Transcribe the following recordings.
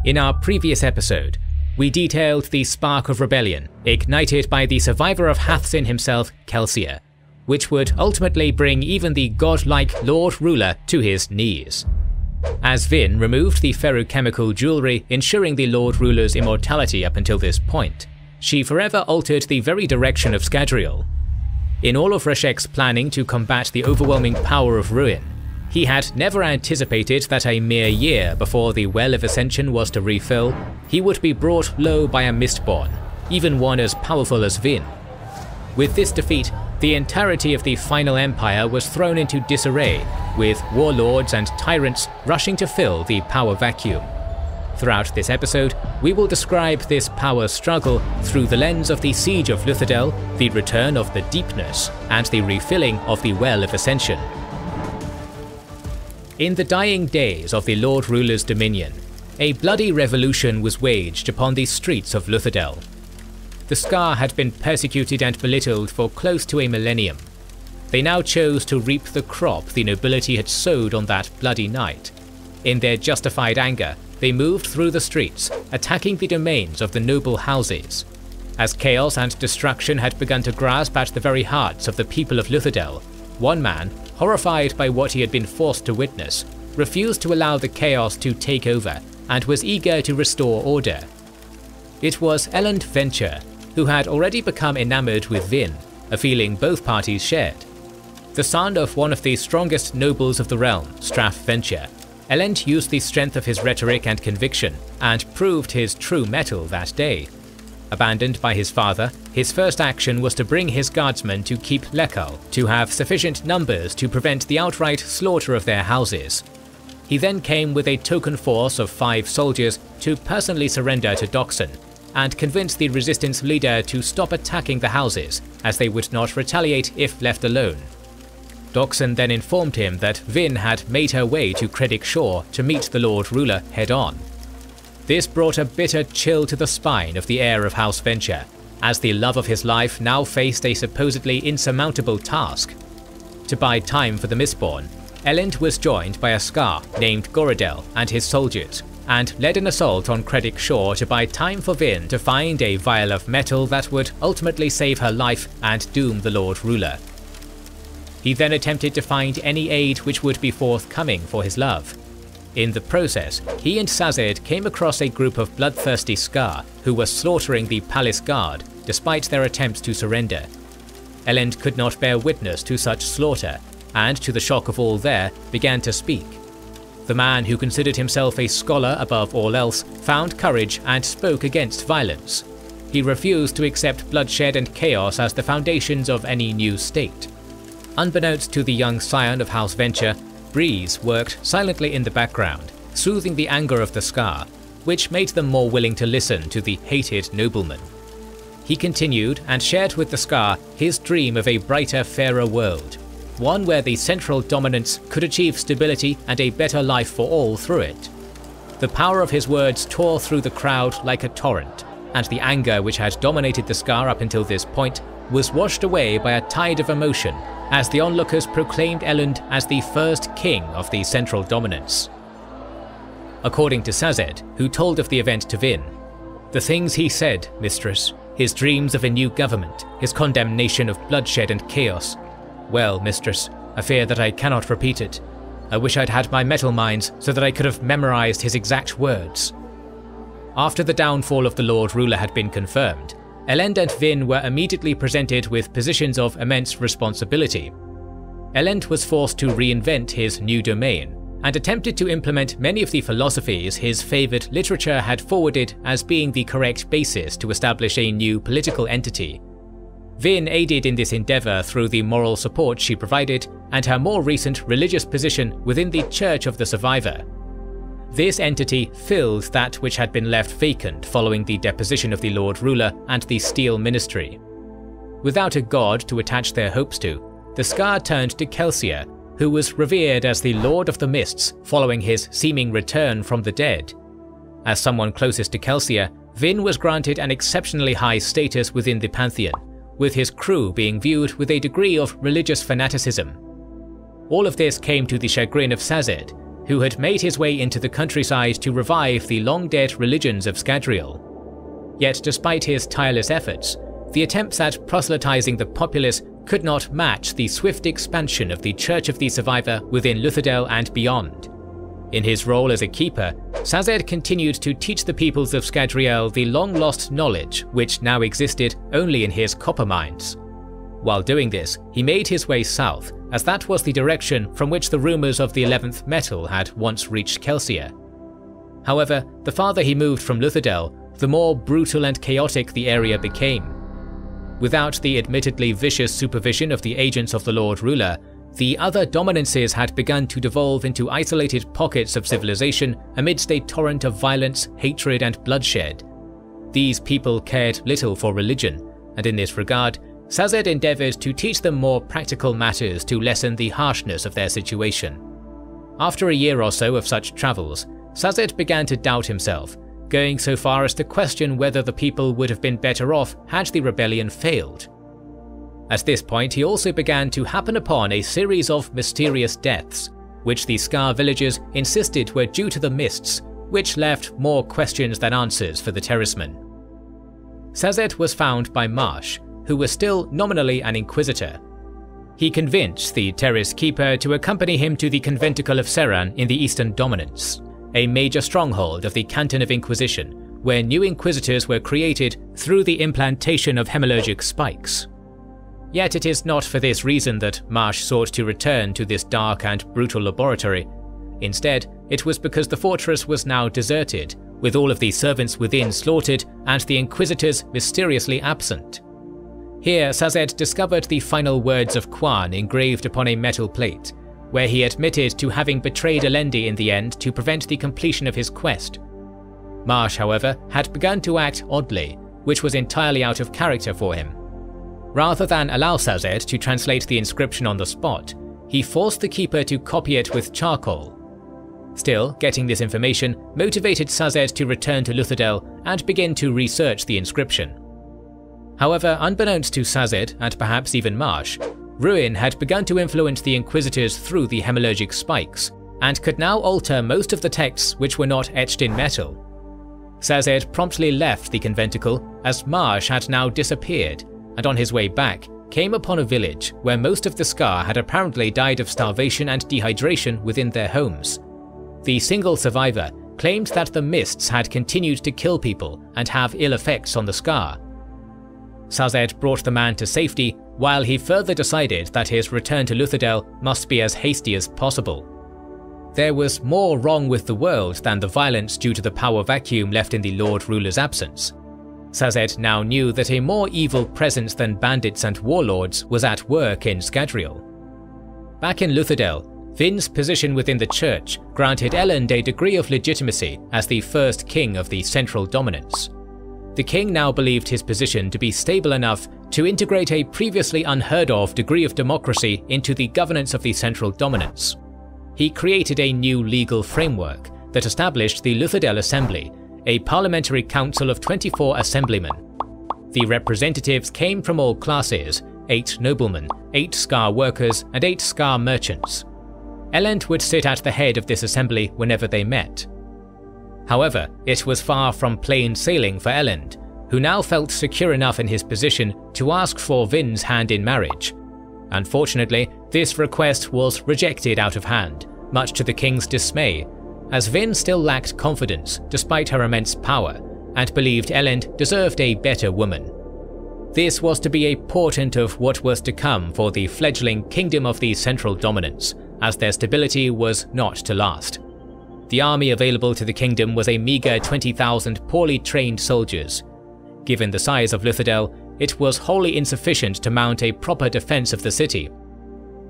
In our previous episode, we detailed the spark of rebellion ignited by the survivor of Hathsin himself, Kelsier, which would ultimately bring even the godlike Lord Ruler to his knees. As Vin removed the ferrochemical jewelry ensuring the Lord Ruler's immortality up until this point, she forever altered the very direction of Scadrial. In all of Reshek's planning to combat the overwhelming power of Ruin, he had never anticipated that a mere year before the Well of Ascension was to refill, he would be brought low by a Mistborn, even one as powerful as Vin. With this defeat, the entirety of the Final Empire was thrown into disarray, with warlords and tyrants rushing to fill the power vacuum. Throughout this episode, we will describe this power struggle through the lens of the Siege of Luthadel, the return of the Deepness, and the refilling of the Well of Ascension. In the dying days of the Lord Ruler's dominion, a bloody revolution was waged upon the streets of Luthadel. The Scar had been persecuted and belittled for close to a millennium. They now chose to reap the crop the nobility had sowed on that bloody night. In their justified anger, they moved through the streets, attacking the domains of the noble houses. As chaos and destruction had begun to grasp at the very hearts of the people of Luthadel, one man, horrified by what he had been forced to witness, refused to allow the chaos to take over and was eager to restore order. It was Elend Venture, who had already become enamored with Vin, a feeling both parties shared. The son of one of the strongest nobles of the realm, Straff Venture, Elend used the strength of his rhetoric and conviction and proved his true mettle that day. Abandoned by his father, his first action was to bring his guardsmen to keep Lekal to have sufficient numbers to prevent the outright slaughter of their houses. He then came with a token force of 5 soldiers to personally surrender to Dockson and convince the resistance leader to stop attacking the houses, as they would not retaliate if left alone. Dockson then informed him that Vin had made her way to Credit Shore to meet the Lord Ruler head-on. This brought a bitter chill to the spine of the heir of House Venture, as the love of his life now faced a supposedly insurmountable task. To buy time for the Mistborn, Elend was joined by a Scar named Gorodel and his soldiers, and led an assault on Credit Shore to buy time for Vin to find a vial of metal that would ultimately save her life and doom the Lord Ruler. He then attempted to find any aid which would be forthcoming for his love. In the process, he and Sazed came across a group of bloodthirsty Scar who were slaughtering the palace guard despite their attempts to surrender. Elend could not bear witness to such slaughter, and to the shock of all there, began to speak. The man who considered himself a scholar above all else found courage and spoke against violence. He refused to accept bloodshed and chaos as the foundations of any new state. Unbeknownst to the young scion of House Venture, Breeze worked silently in the background, soothing the anger of the Scar, which made them more willing to listen to the hated nobleman. He continued and shared with the Scar his dream of a brighter, fairer world, one where the central dominance could achieve stability and a better life for all through it. The power of his words tore through the crowd like a torrent, and the anger which had dominated the Scar up until this point was washed away by a tide of emotion as the onlookers proclaimed Elend as the first king of the central dominance. According to Sazed, who told of the event to Vin, "The things he said, mistress, his dreams of a new government, his condemnation of bloodshed and chaos. Well, mistress, I fear that I cannot repeat it. I wish I'd had my metal mines so that I could have memorized his exact words." After the downfall of the Lord Ruler had been confirmed, Elend and Vin were immediately presented with positions of immense responsibility. Elend was forced to reinvent his new domain, and attempted to implement many of the philosophies his favoured literature had forwarded as being the correct basis to establish a new political entity. Vin aided in this endeavour through the moral support she provided and her more recent religious position within the Church of the Survivor. This entity filled that which had been left vacant following the deposition of the Lord Ruler and the Steel Ministry. Without a god to attach their hopes to, the Scar turned to Kelsier, who was revered as the Lord of the Mists following his seeming return from the dead. As someone closest to Kelsier, Vin was granted an exceptionally high status within the Pantheon, with his crew being viewed with a degree of religious fanaticism. All of this came to the chagrin of Sazed, who had made his way into the countryside to revive the long-dead religions of Scadrial. Yet despite his tireless efforts, the attempts at proselytizing the populace could not match the swift expansion of the Church of the Survivor within Luthadel and beyond. In his role as a keeper, Sazed continued to teach the peoples of Scadrial the long-lost knowledge which now existed only in his copper mines. While doing this, he made his way south, as that was the direction from which the rumours of the 11th metal had once reached Kelsier. However, the farther he moved from Luthadel, the more brutal and chaotic the area became. Without the admittedly vicious supervision of the agents of the Lord Ruler, the other dominances had begun to devolve into isolated pockets of civilization amidst a torrent of violence, hatred, and bloodshed. These people cared little for religion, and in this regard, Sazed endeavoured to teach them more practical matters to lessen the harshness of their situation. After a year or so of such travels, Sazed began to doubt himself, going so far as to question whether the people would have been better off had the rebellion failed. At this point, he also began to happen upon a series of mysterious deaths, which the Scar villagers insisted were due to the mists, which left more questions than answers for the terracemen. Sazed was found by Marsh, who was still nominally an inquisitor. He convinced the terrace keeper to accompany him to the conventicle of Serran in the Eastern Dominance, a major stronghold of the Canton of Inquisition, where new inquisitors were created through the implantation of hemalurgic spikes. Yet it is not for this reason that Marsh sought to return to this dark and brutal laboratory. Instead, it was because the fortress was now deserted, with all of the servants within slaughtered and the inquisitors mysteriously absent. Here, Sazed discovered the final words of Quan engraved upon a metal plate, where he admitted to having betrayed Elendi in the end to prevent the completion of his quest. Marsh, however, had begun to act oddly, which was entirely out of character for him. Rather than allow Sazed to translate the inscription on the spot, he forced the keeper to copy it with charcoal. Still, getting this information motivated Sazed to return to Luthadel and begin to research the inscription. However, unbeknownst to Sazed and perhaps even Marsh, Ruin had begun to influence the Inquisitors through the hemalurgic spikes, and could now alter most of the texts which were not etched in metal. Sazed promptly left the conventicle as Marsh had now disappeared, and on his way back, came upon a village where most of the Scar had apparently died of starvation and dehydration within their homes. The single survivor claimed that the mists had continued to kill people and have ill effects on the Scar. Sazed brought the man to safety, while he further decided that his return to Luthadel must be as hasty as possible. There was more wrong with the world than the violence due to the power vacuum left in the Lord Ruler's absence. Sazed now knew that a more evil presence than bandits and warlords was at work in Scadrial. Back in Luthadel, Vin's position within the church granted Elend a degree of legitimacy as the first king of the Central Dominance. The king now believed his position to be stable enough to integrate a previously unheard of degree of democracy into the governance of the Central Dominance. He created a new legal framework that established the Luthadel Assembly, a parliamentary council of 24 assemblymen. The representatives came from all classes, 8 noblemen, 8 Scar workers, and 8 Scar merchants. Elend would sit at the head of this assembly whenever they met. However, it was far from plain sailing for Elend, who now felt secure enough in his position to ask for Vin's hand in marriage. Unfortunately, this request was rejected out of hand, much to the king's dismay, as Vin still lacked confidence despite her immense power, and believed Elend deserved a better woman. This was to be a portent of what was to come for the fledgling Kingdom of the Central Dominance, as their stability was not to last. The army available to the kingdom was a meager 20,000 poorly trained soldiers. Given the size of Luthadel, it was wholly insufficient to mount a proper defense of the city.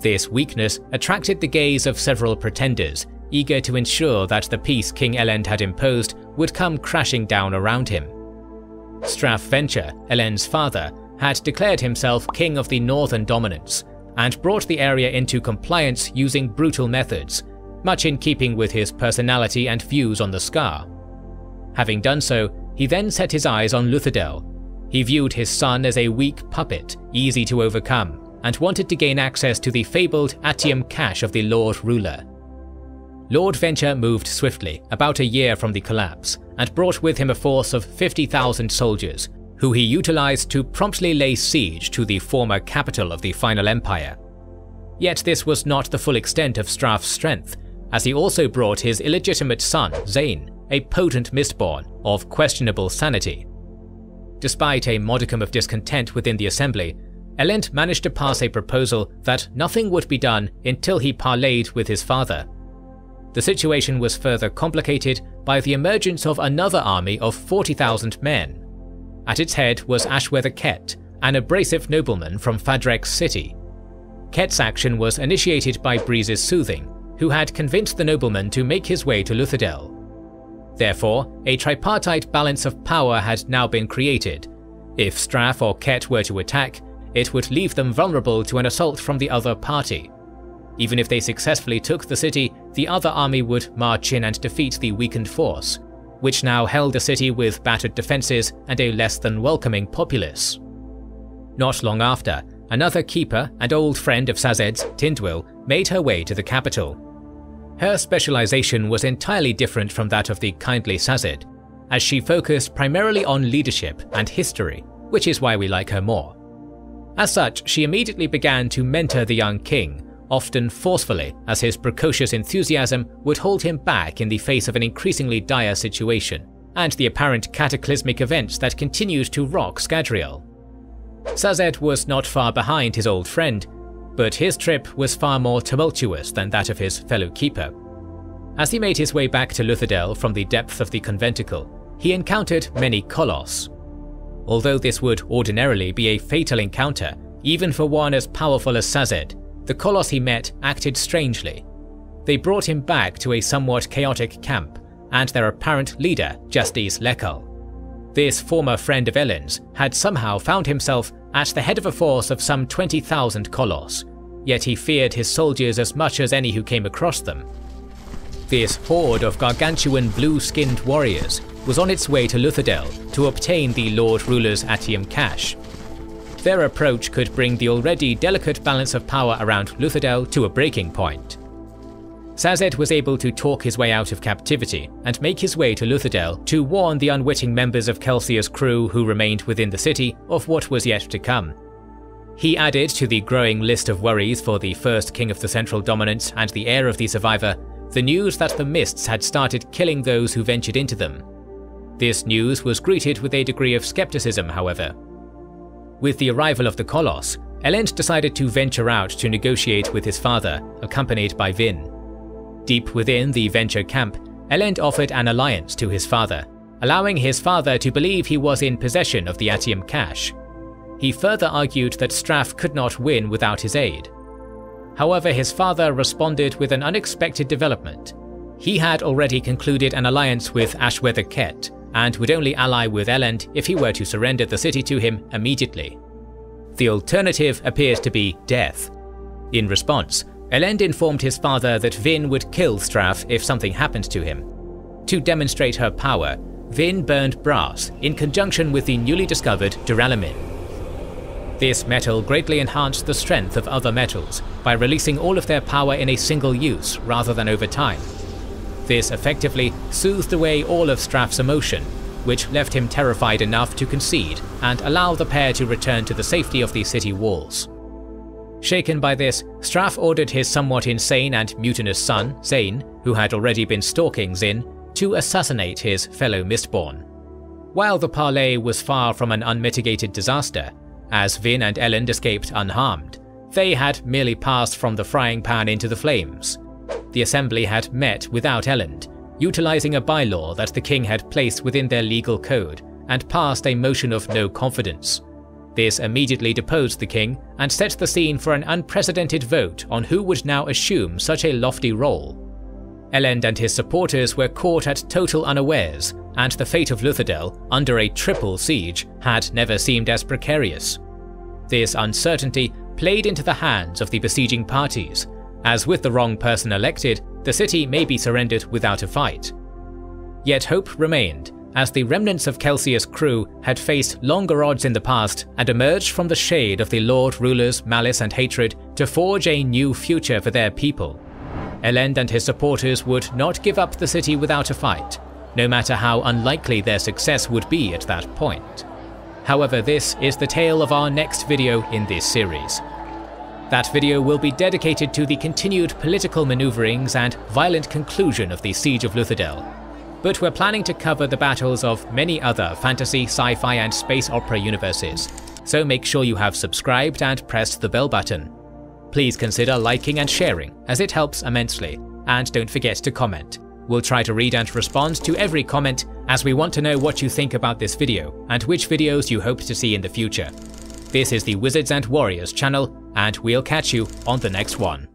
This weakness attracted the gaze of several pretenders, eager to ensure that the peace King Elend had imposed would come crashing down around him. Straff Venture, Elend's father, had declared himself king of the Northern Dominance, and brought the area into compliance using brutal methods, much in keeping with his personality and views on the Scar. Having done so, he then set his eyes on Luthadel. He viewed his son as a weak puppet, easy to overcome, and wanted to gain access to the fabled Atium cache of the Lord Ruler. Lord Venture moved swiftly about a year from the collapse and brought with him a force of 50,000 soldiers, who he utilized to promptly lay siege to the former capital of the Final Empire. Yet this was not the full extent of Straff's strength, as he also brought his illegitimate son, Zain, a potent Mistborn of questionable sanity. Despite a modicum of discontent within the assembly, Elend managed to pass a proposal that nothing would be done until he parleyed with his father. The situation was further complicated by the emergence of another army of 40,000 men. At its head was Ashweather Ket, an abrasive nobleman from Fadrek's city. Ket's action was initiated by Breeze's soothing, who had convinced the nobleman to make his way to Luthadel. Therefore, a tripartite balance of power had now been created. If Straff or Ket were to attack, it would leave them vulnerable to an assault from the other party. Even if they successfully took the city, the other army would march in and defeat the weakened force, which now held a city with battered defences and a less than welcoming populace. Not long after, another keeper and old friend of Sazed's, Tindwyl, made her way to the capital. Her specialization was entirely different from that of the kindly Sazed, as she focused primarily on leadership and history, which is why we like her more. As such, she immediately began to mentor the young king, often forcefully, as his precocious enthusiasm would hold him back in the face of an increasingly dire situation, and the apparent cataclysmic events that continued to rock Scadrial. Sazed was not far behind his old friend, but his trip was far more tumultuous than that of his fellow keeper. As he made his way back to Luthadel from the depth of the conventicle, he encountered many Colossi. Although this would ordinarily be a fatal encounter, even for one as powerful as Sazed, the Colossi he met acted strangely. They brought him back to a somewhat chaotic camp, and their apparent leader, Justice Lekal. This former friend of Elend's had somehow found himself at the head of a force of some 20,000 Colossi, yet he feared his soldiers as much as any who came across them. This horde of gargantuan blue-skinned warriors was on its way to Luthadel to obtain the Lord Ruler's Atium cache. Their approach could bring the already delicate balance of power around Luthadel to a breaking point. Sazed was able to talk his way out of captivity and make his way to Luthadel to warn the unwitting members of Kelsia's crew who remained within the city of what was yet to come. He added to the growing list of worries for the first king of the Central Dominance and the heir of the Survivor the news that the Mists had started killing those who ventured into them. This news was greeted with a degree of skepticism, however. With the arrival of the Colossi, Elend decided to venture out to negotiate with his father, accompanied by Vin. Deep within the Venture camp, Elend offered an alliance to his father, allowing his father to believe he was in possession of the Atium cache. He further argued that Straff could not win without his aid. However, his father responded with an unexpected development. He had already concluded an alliance with Ashweather Ket, and would only ally with Elend if he were to surrender the city to him immediately. The alternative appeared to be death. In response, Elend informed his father that Vin would kill Straff if something happened to him. To demonstrate her power, Vin burned brass in conjunction with the newly discovered duralumin. This metal greatly enhanced the strength of other metals by releasing all of their power in a single use rather than over time. This effectively soothed away all of Straff's emotion, which left him terrified enough to concede and allow the pair to return to the safety of the city walls. Shaken by this, Straff ordered his somewhat insane and mutinous son, Zain, who had already been stalking Zin, to assassinate his fellow Mistborn. While the parley was far from an unmitigated disaster, as Vin and Elend escaped unharmed, they had merely passed from the frying pan into the flames. The assembly had met without Elend, utilizing a bylaw that the king had placed within their legal code, and passed a motion of no confidence. This immediately deposed the king and set the scene for an unprecedented vote on who would now assume such a lofty role. Elend and his supporters were caught at total unawares, and the fate of Luthadel, under a triple siege, had never seemed as precarious. This uncertainty played into the hands of the besieging parties, as with the wrong person elected, the city may be surrendered without a fight. Yet hope remained, as the remnants of Kelsia's crew had faced longer odds in the past and emerged from the shade of the Lord Ruler's malice and hatred to forge a new future for their people. Elend and his supporters would not give up the city without a fight, no matter how unlikely their success would be at that point. However, this is the tale of our next video in this series. That video will be dedicated to the continued political maneuverings and violent conclusion of the Siege of Luthadel. But we're planning to cover the battles of many other fantasy, sci-fi and space opera universes, so make sure you have subscribed and pressed the bell button. Please consider liking and sharing, as it helps immensely, and don't forget to comment. We'll try to read and respond to every comment, as we want to know what you think about this video and which videos you hope to see in the future. This is the Wizards and Warriors channel, and we'll catch you on the next one.